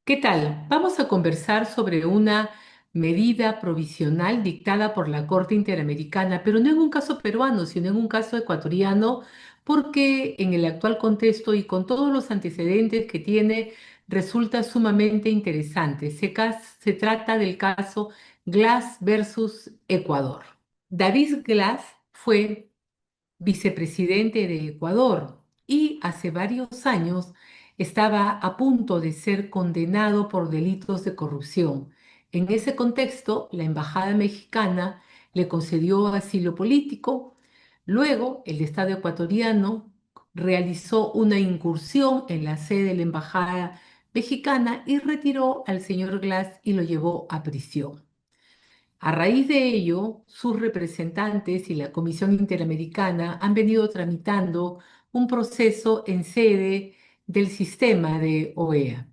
¿Qué tal? Vamos a conversar sobre una medida provisional dictada por la Corte Interamericana, pero no en un caso peruano, sino en un caso ecuatoriano, porque en el actual contexto y con todos los antecedentes que tiene, resulta sumamente interesante. Se trata del caso Glass versus Ecuador. David Glass fue vicepresidente de Ecuador y hace varios años estaba a punto de ser condenado por delitos de corrupción. En ese contexto, la Embajada mexicana le concedió asilo político. Luego, el Estado ecuatoriano realizó una incursión en la sede de la Embajada mexicana y retiró al señor Glass y lo llevó a prisión. A raíz de ello, sus representantes y la Comisión Interamericana han venido tramitando un proceso en sede del sistema de OEA.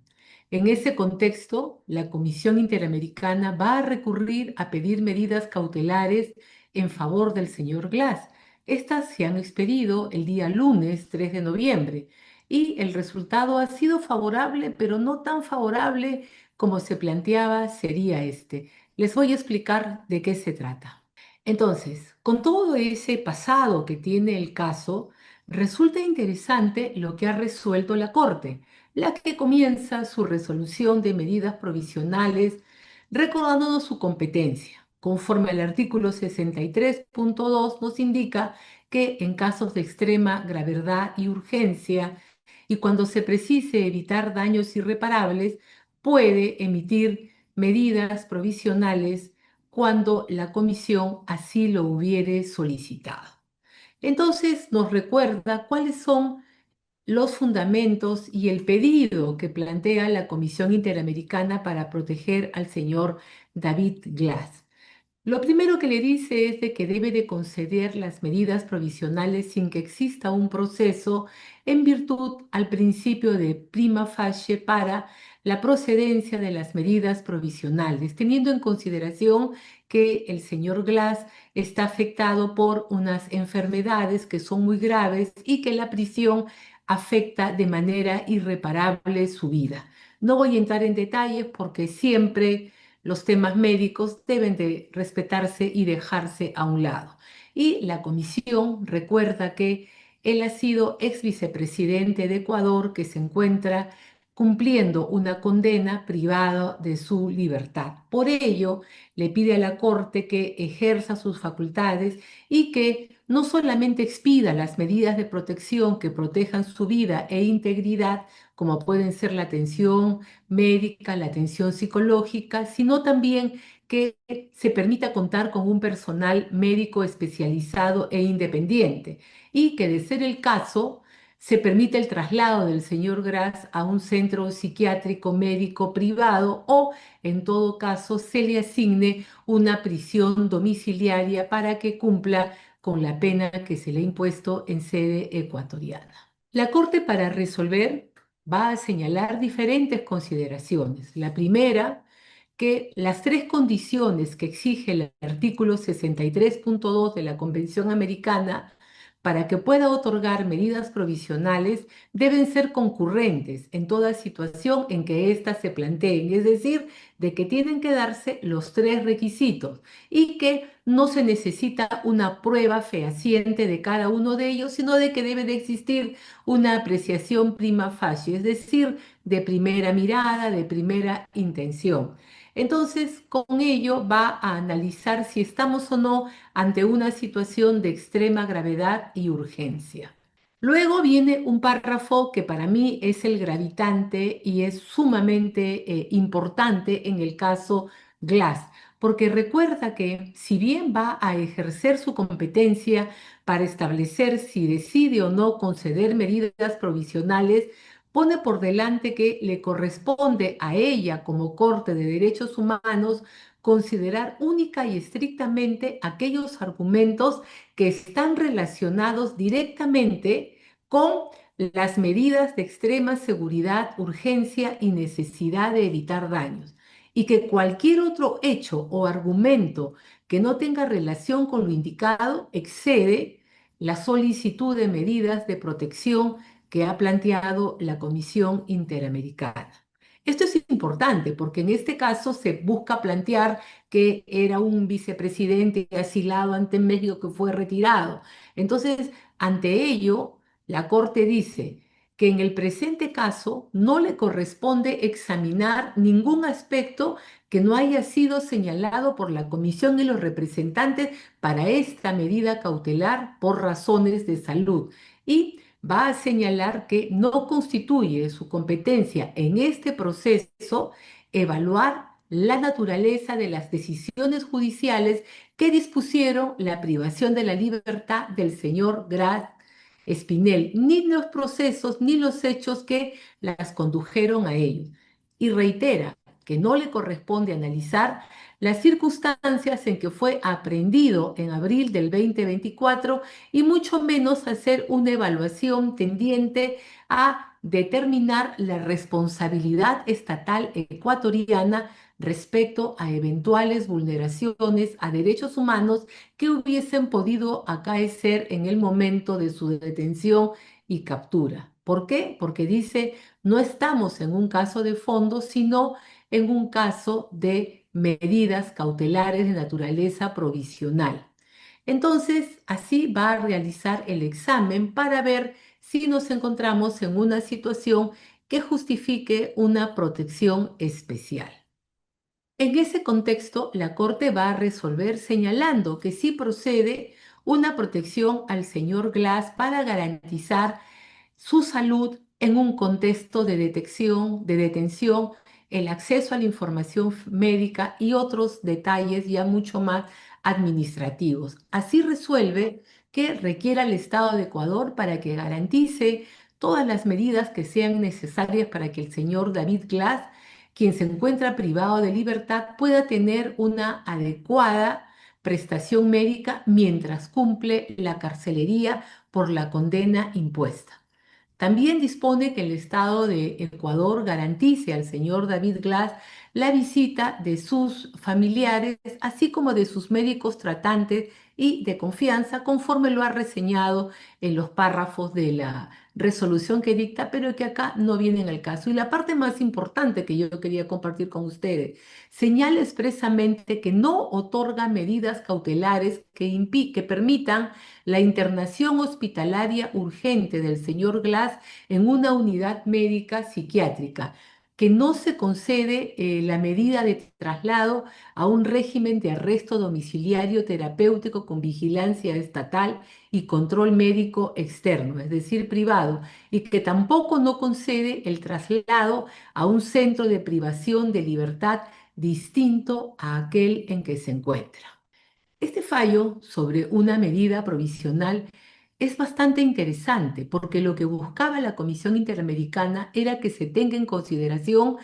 En ese contexto, la Comisión Interamericana va a recurrir a pedir medidas cautelares en favor del señor Glass. Estas se han expedido el día lunes 3 de noviembre y el resultado ha sido favorable, pero no tan favorable como se planteaba sería este. Les voy a explicar de qué se trata. Entonces, con todo ese pasado que tiene el caso, resulta interesante lo que ha resuelto la Corte, la que comienza su resolución de medidas provisionales recordándonos su competencia. Conforme al artículo 63.2 nos indica que en casos de extrema gravedad y urgencia y cuando se precise evitar daños irreparables, puede emitir medidas provisionales cuando la comisión así lo hubiere solicitado. Entonces nos recuerda cuáles son los fundamentos y el pedido que plantea la Comisión Interamericana para proteger al señor David Glass. Lo primero que le dice es de que debe de conceder las medidas provisionales sin que exista un proceso en virtud al principio de prima facie para la procedencia de las medidas provisionales, teniendo en consideración que el señor Glass está afectado por unas enfermedades que son muy graves y que la prisión afecta de manera irreparable su vida. No voy a entrar en detalles porque siempre los temas médicos deben de respetarse y dejarse a un lado. Y la comisión recuerda que él ha sido ex vicepresidente de Ecuador que se encuentra cumpliendo una condena privada de su libertad. Por ello, le pide a la Corte que ejerza sus facultades y que no solamente expida las medidas de protección que protejan su vida e integridad, como pueden ser la atención médica, la atención psicológica, sino también que se permita contar con un personal médico especializado e independiente y que, de ser el caso, se permite el traslado del señor Gras a un centro psiquiátrico médico privado o, en todo caso, se le asigne una prisión domiciliaria para que cumpla con la pena que se le ha impuesto en sede ecuatoriana. La Corte, para resolver, va a señalar diferentes consideraciones. La primera, que las tres condiciones que exige el artículo 63.2 de la Convención Americana para que pueda otorgar medidas provisionales deben ser concurrentes en toda situación en que éstas se planteen, es decir, de que tienen que darse los tres requisitos y que no se necesita una prueba fehaciente de cada uno de ellos, sino de que debe de existir una apreciación prima facie, es decir, de primera mirada, de primera intención. Entonces, con ello va a analizar si estamos o no ante una situación de extrema gravedad y urgencia. Luego viene un párrafo que para mí es el gravitante y es sumamente importante en el caso Glass, porque recuerda que si bien va a ejercer su competencia para establecer si decide o no conceder medidas provisionales, pone por delante que le corresponde a ella como Corte de Derechos Humanos considerar única y estrictamente aquellos argumentos que están relacionados directamente con las medidas de extrema seguridad, urgencia y necesidad de evitar daños, y que cualquier otro hecho o argumento que no tenga relación con lo indicado excede la solicitud de medidas de protección que ha planteado la Comisión Interamericana. Esto es importante porque en este caso se busca plantear que era un vicepresidente asilado ante México que fue retirado. Entonces, ante ello, la Corte dice que en el presente caso no le corresponde examinar ningún aspecto que no haya sido señalado por la Comisión y los representantes para esta medida cautelar por razones de salud. Y va a señalar que no constituye su competencia en este proceso evaluar la naturaleza de las decisiones judiciales que dispusieron la privación de la libertad del señor Gras Espinel, ni los procesos ni los hechos que las condujeron a ellos. Y reitera que no le corresponde analizar las circunstancias en que fue aprehendido en abril del 2024 y mucho menos hacer una evaluación tendiente a determinar la responsabilidad estatal ecuatoriana respecto a eventuales vulneraciones a derechos humanos que hubiesen podido acaecer en el momento de su detención y captura. ¿Por qué? Porque dice, no estamos en un caso de fondo, sino en un caso de medidas cautelares de naturaleza provisional. Entonces, así va a realizar el examen para ver si nos encontramos en una situación que justifique una protección especial. En ese contexto, la Corte va a resolver señalando que sí procede una protección al señor Glass para garantizar su salud en un contexto de detección, de detención, el acceso a la información médica y otros detalles ya mucho más administrativos. Así resuelve que requiera el Estado de Ecuador para que garantice todas las medidas que sean necesarias para que el señor David Glass, quien se encuentra privado de libertad, pueda tener una adecuada prestación médica mientras cumple la carcelería por la condena impuesta. También dispone que el Estado de Ecuador garantice al señor David Glass la visita de sus familiares, así como de sus médicos tratantes y de confianza, conforme lo ha reseñado en los párrafos de la resolución que dicta, pero que acá no vienen al caso. Y la parte más importante que yo quería compartir con ustedes, señala expresamente que no otorga medidas cautelares que permitan la internación hospitalaria urgente del señor Glass en una unidad médica psiquiátrica, que no se concede la medida de traslado a un régimen de arresto domiciliario terapéutico con vigilancia estatal y control médico externo, es decir, privado, y que tampoco no concede el traslado a un centro de privación de libertad distinto a aquel en que se encuentra. Este fallo sobre una medida provisional es bastante interesante porque lo que buscaba la Comisión Interamericana era que se tenga en consideración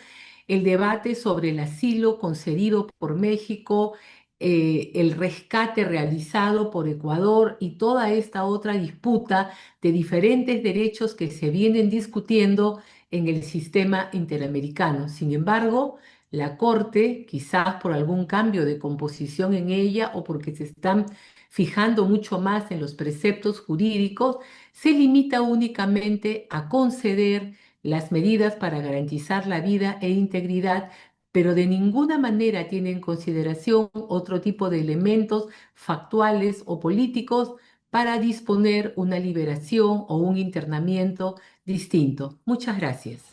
el debate sobre el asilo concedido por México, el rescate realizado por Ecuador y toda esta otra disputa de diferentes derechos que se vienen discutiendo en el sistema interamericano. Sin embargo, la Corte, quizás por algún cambio de composición en ella o porque se están fijando mucho más en los preceptos jurídicos, se limita únicamente a conceder las medidas para garantizar la vida e integridad, pero de ninguna manera tiene en consideración otro tipo de elementos factuales o políticos para disponer una liberación o un internamiento distinto. Muchas gracias.